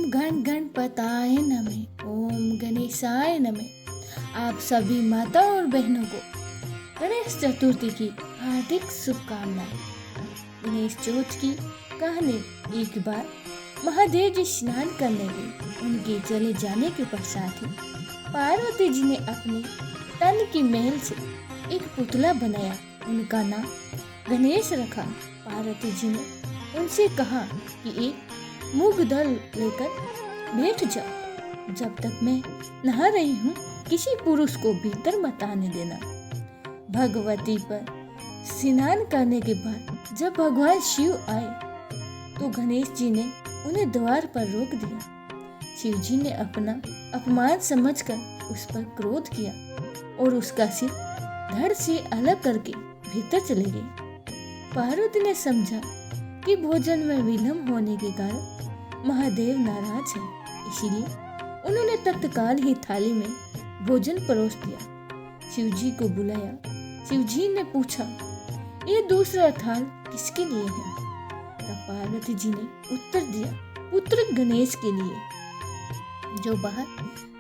गण गणपताय नमः। ओम गणेशाय नमः। आप सभी माता और बहनों को गणेश चतुर्थी की हार्दिक शुभकामनाएं। गणेश चौथ की कहानी। एक बार महादेव जी स्नान करने गए। उनके चले जाने के पश्चात ही पार्वती जी ने अपने तन की मेल से एक पुतला बनाया। उनका नाम गणेश रखा। पार्वती जी ने उनसे कहा कि एक मूंग दाल लेकर बैठ जाओ। जब तक मैं नहा रही हूँ किसी पुरुष को भीतर मत आने देना। भगवती पर स्नान करने के बाद जब भगवान शिव आए तो गणेश जी ने उन्हें द्वार पर रोक दिया। शिव जी ने अपना अपमान समझकर उस पर क्रोध किया और उसका सिर धड़ से अलग करके भीतर चले गए। पार्वती ने समझा कि भोजन में विलंब होने के कारण महादेव नाराज है, इसीलिए उन्होंने तत्काल ही थाली में भोजन परोस दिया। शिव जी को बुलाया। शिव जी ने पूछा, ये दूसरा थाल किसके लिए है? तब पार्वती जी ने उत्तर दिया, पुत्र गणेश के लिए, जो बाहर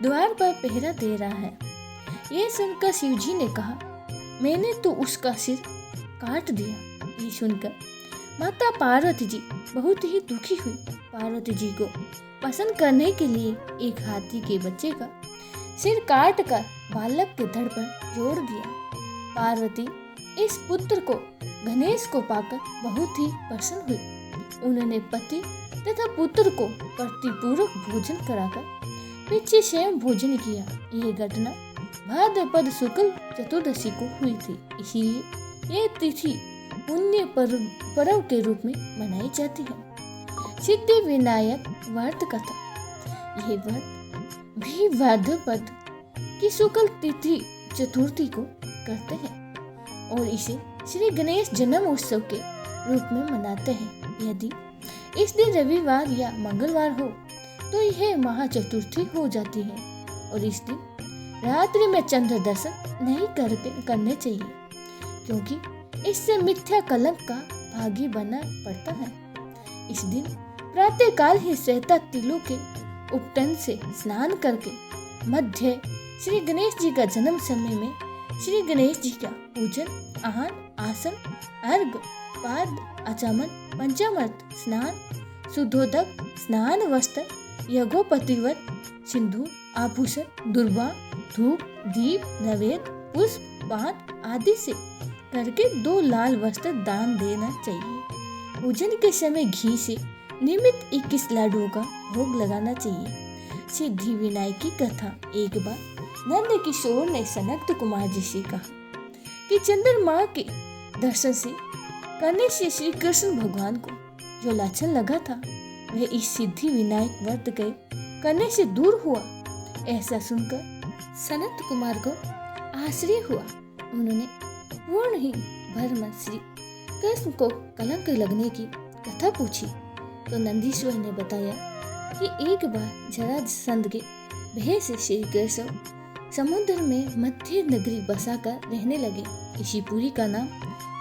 द्वार पर पहरा दे रहा है। यह सुनकर शिव जी ने कहा, मैंने तो उसका सिर काट दिया। ये सुनकर माता पार्वती जी बहुत ही दुखी हुई। पार्वती जी को पसंद करने के लिए एक हाथी के बच्चे का सिर काट कर बालक के धड़ पर जोड़ दिया। पार्वती इस पुत्र को गणेश को पाकर बहुत ही प्रसन्न हुई। उन्होंने पति तथा पुत्र को प्रतिपूर्वक भोजन कराकर पीछे स्वयं भोजन किया। ये घटना भाद्रपद शुक्ल चतुर्दशी को हुई थी, इसीलिए यह तिथि पुण्य पर्व के रूप में मनाई जाती है। सिद्धि विनायक व्रत कथा। यह व्रत भी भाद्रपद की शुक्ल तिथि चतुर्थी को करते हैं और इसे श्री गणेश जन्म उत्सव के रूप में मनाते हैं। यदि इस दिन रविवार या मंगलवार हो तो यह महाचतुर्थी हो जाती है और इस दिन रात्रि में चंद्र दर्शन नहीं करने चाहिए, क्योंकि इससे मिथ्या कलंक का भागी बनना पड़ता है। इस दिन प्रातः काल ही सहता तिलों के उपटन से स्नान करके मध्य श्री गणेश जी का जन्म समय में श्री गणेश जी का पूजन, आहार, आसन, अर्घ, पाद, आचमन, पंचामृत, स्नान, शुद्धोदक, स्नान वस्त्र, यज्ञोपवीत, सिंदूर, आभूषण, दुर्वा, धूप, दीप, नैवेद्य, पुष्प, पान आदि से करके 2 लाल वस्त्र दान देना चाहिए। पूजन के समय घी से निमित्त 21 लाडुओं का भोग लगाना चाहिए। सिद्धि विनायक की कथा। एक बार नंद किशोर ने सनत कुमार जी से कहा कि चंद्रमा के दर्शन से करने से श्री कृष्ण भगवान को जो लाछन लगा था वह इस सिद्धि विनायक व्रत के करने से दूर हुआ। ऐसा सुनकर सनत कुमार को आश्चर्य हुआ। उन्होंने पूर्ण ही भर श्री कृष्ण को कलंक लगने की कथा पूछी तो नंदीश्वर ने बताया कि एक बार जरासंध के भय से श्री कृष्ण समुद्र में मध्य नगरी बसाकर रहने लगे। इसी पुरी का नाम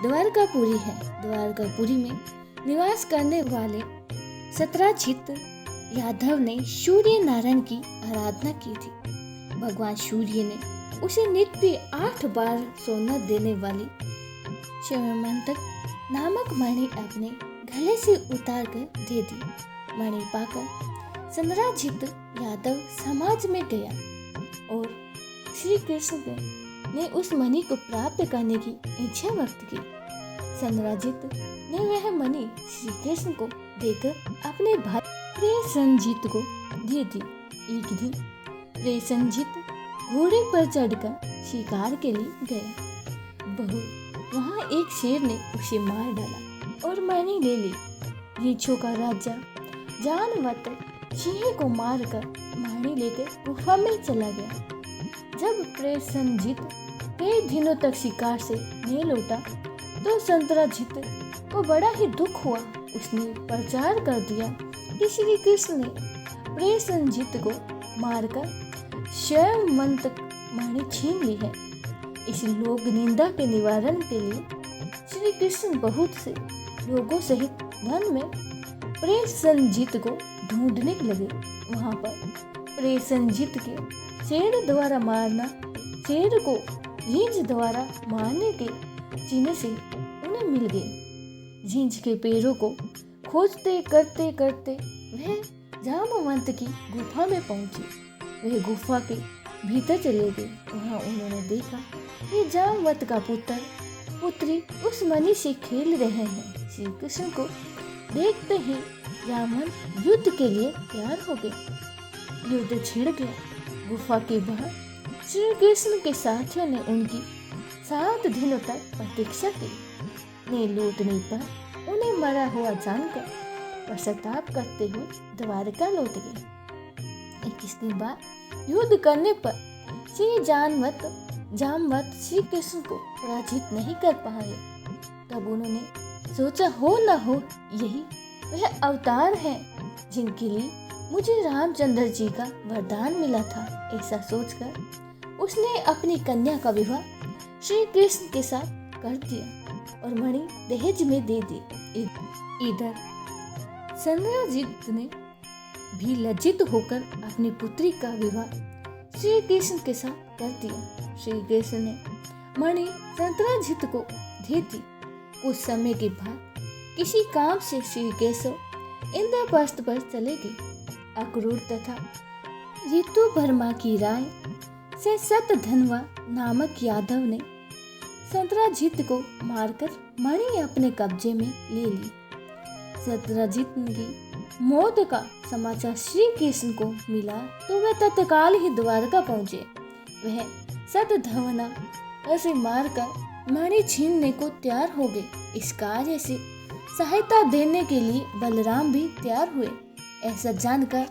द्वारकापुरी है। द्वारकापुरी में निवास करने वाले सत्राजित यादव ने सूर्य नारायण की आराधना की थी। भगवान सूर्य ने उसे नित्य 8 बार सोना देने वाली श्यामंतक नामक मणि अपने गले से उतार कर दे दी। मणि पाकर सत्राजित यादव समाज में गया और श्री कृष्ण ने उस मणि को प्राप्त करने की इच्छा व्यक्त की। सत्राजित ने वह मणि श्री कृष्ण को देकर अपने भाई प्रेषणजित को दे दी। एक दिन प्रेषणजित घोड़े पर चढ़कर शिकार के लिए गया। वहाँ एक शेर ने उसे मार डाला और मणि ले ली। रीछों का राजा जानवंत सिंह को मारकर मणि लेकर गुफा में चला गया। जब प्रेषणजित कई दिनों तक शिकार से नहीं लौटा तो सत्राजित को बड़ा ही दुख हुआ। उसने प्रचार कर दिया कि श्री कृष्ण ने प्रेषणजित को मारकर श्यामंतक मणि छीन ली है। इस लोक निंदा के निवारण के लिए श्री कृष्ण बहुत से लोगों सहित वन में प्रेषणजित को ढूंढने लगे। वहां पर प्रेषणजीत के शेर द्वारा मारना, शेर को झींझ द्वारा मारने के चिन्ह से उन्हें मिल गए। झींझ के पैरों को खोजते करते करते वह जामवंत की गुफा में पहुंचे। वह गुफा के भीतर चले गए। वहां उन्होंने देखा कि जामवंत का पुत्री उस मणि से खेल रहे हैं। श्री कृष्ण को देखते ही जामवंत युद्ध के लिए तैयार हो गए। युद्ध छिड़ गया। गुफा के बाहर श्री कृष्ण के साथियों ने उनकी 7 दिनों तक प्रतीक्षा की। ने लौटने पर उन्हें मरा हुआ जानकर पश्चाताप करते हुए द्वारका लौट गए। 21 दिन बाद युद्ध करने पर श्री जामवंत श्री कृष्ण को पराजित नहीं कर पाए। तब उन्होंने सोचा, हो न हो यही वह अवतार है जिनके लिए मुझे रामचंद्र जी का वरदान मिला था। ऐसा सोचकर उसने अपनी कन्या का विवाह श्री कृष्ण के साथ कर दिया और मणि दहेज में दे दी। इधर चंद्रजीत ने भी लज्जित होकर अपनी पुत्री का विवाह श्री कृष्ण के साथ कर दिया। श्री कृष्ण ने मणि चंद्रजीत को दे दी। कुछ समय के बाद किसी काम से श्री केशव इंद्रप्रस्थ पर चले गए। अक्रूर तथा ऋतुवर्मा की राय से शतधन्वा नामक यादव ने चंद्रजीत को मारकर मणि अपने कब्जे में ले ली। चंद्रजीत की मौत का समाचार श्री कृष्ण को मिला तो वे तत्काल ही द्वारका पहुंचे। वह शतधन्वा उसे मारकर मणि छीनने को तैयार हो गए। इस कार्य से सहायता देने के लिए बलराम भी तैयार हुए। ऐसा जानकर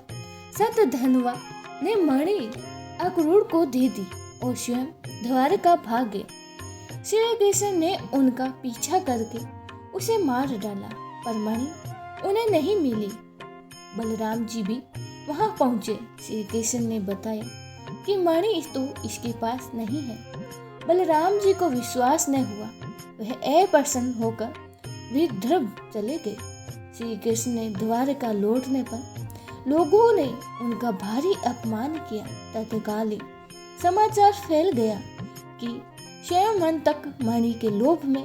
शतधन्वा ने मणि अक्रूर को दे दी और स्वयं द्वारका भाग गए। श्री कृष्ण ने उनका पीछा करके उसे मार डाला, पर मणि उन्हें नहीं मिली। बलराम जी भी वहां पहुंचे। श्री कृष्ण ने बताया कि मणि तो इसके पास नहीं है। बलराम जी को विश्वास न हुआ। वह अप्रसन्न होकर विद्रभ चले गए। श्री कृष्ण ने द्वारका लौटने पर लोगों ने उनका भारी अपमान किया। तत्काल ही समाचार फैल गया कि स्वयं तक मणि के लोभ में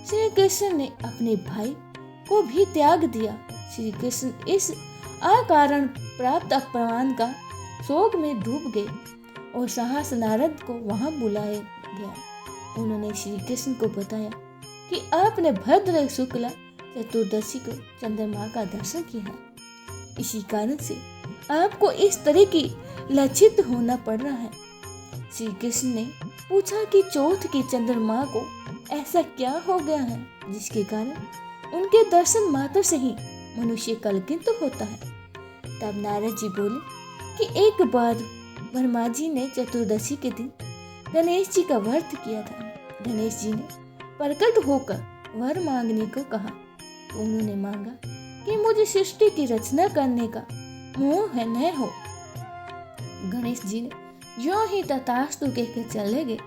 श्री कृष्ण ने अपने भाई को भी त्याग दिया। श्री कृष्ण इस अकारण प्राप्त अपमान का शोक में डूब गए और सहस नारद को वहां बुलाया गया। उन्होंने श्री कृष्ण को बताया कि आपने भद्र शुक्ला चतुर्दशी को चंद्रमा का दर्शन किया है। इसी कारण से आपको इस तरह की लज्जित होना पड़ रहा है। श्री कृष्ण ने पूछा कि चौथ की चंद्रमा को ऐसा क्या हो गया है जिसके कारण उनके दर्शन मात्र से ही मनुष्य कलंकित तो होता है। तब नारद जी बोले कि एक बार ब्रह्मा जी ने चतुर्दशी के दिन गणेश जी का व्रत किया था। गणेश जी ने प्रकट होकर वर मांगने को कहा तो उन्होंने मांगा कि मुझे सृष्टि की रचना करने का मोह है न हो। गणेश जी ने जो ही तथास्तु कहकर चले गए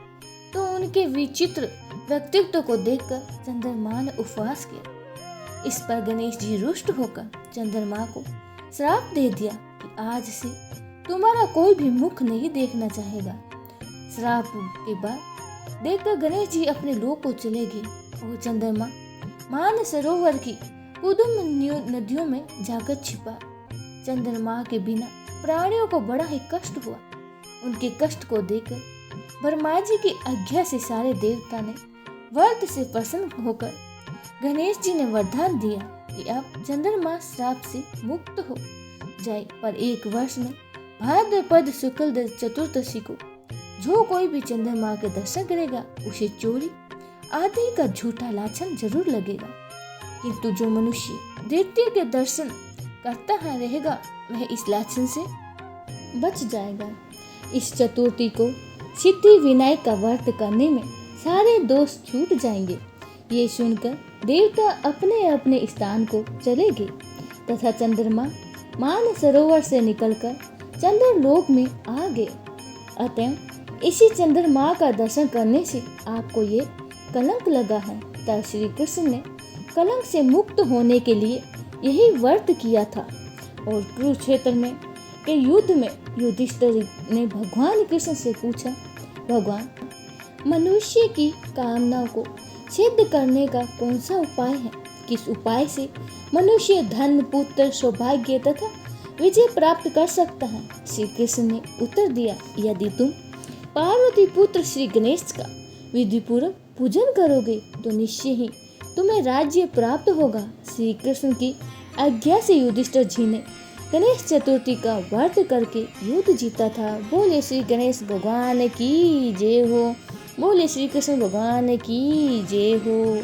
तो उनके विचित्र व्यक्तित्व को देखकर चंद्रमा ने उपवास किया। इस पर गणेश जी रुष्ट होकर चंद्रमा को श्राप दे दिया कि आज से तुम्हारा कोई भी मुख नहीं देखना चाहेगा। श्राप के बाद देखकर गणेश जी अपने लोक को चले गए और चंद्रमा मान सरोवर की कुदुम नदियों में जाकर छिपा। चंद्रमा के बिना प्राणियों को बड़ा ही कष्ट हुआ। उनके कष्ट को देखकर ब्रह्मा जी की आज्ञा से सारे देवता ने व्रत से प्रसन्न होकर गणेश जी ने वरदान दिया कि अब चंद्रमा श्राप से मुक्त हो जाए। पर 1 वर्ष में भाद्रपद शुक्ल चतुर्दशी को जो कोई भी चंद्रमा के दर्शन करेगा उसे चोरी आदि का झूठा लाछन जरूर लगेगा, किंतु जो मनुष्य द्वितीय के दर्शन करता है रहेगा वह इस लाछन से बच जाएगा। इस चतुर्थी को सिद्धि विनायक का व्रत करने में सारे दोष छूट जाएंगे। ये सुनकर देवता अपने अपने स्थान को चले गए तथा चंद्रमा मान सरोवर से निकलकर चंद्रलोक में आ गए। अतः इसी चंद्रमा का दर्शन करने से आपको ये कलंक लगा है। तब श्री कृष्ण ने कलंक से मुक्त होने के लिए यही व्रत किया था। और कुरुक्षेत्र में के युद्ध में युधिष्ठिर ने भगवान कृष्ण से पूछा, भगवान, मनुष्य की कामनाओं को सिद्ध करने का कौन सा उपाय है? किस उपाय से मनुष्य धन, पुत्र, सौभाग्य तथा विजय प्राप्त कर सकता है? श्री कृष्ण ने उत्तर दिया, यदि तुम पार्वती पुत्र श्री गणेश का विधि पूर्वक पूजन करोगे तो निश्चय ही तुम्हें राज्य प्राप्त होगा। श्री कृष्ण की आज्ञा से युधिष्ठिर जी ने गणेश चतुर्थी का व्रत करके युद्ध जीता था। बोले श्री गणेश भगवान की जय हो। बोले श्री कृष्ण भगवान की जय हो।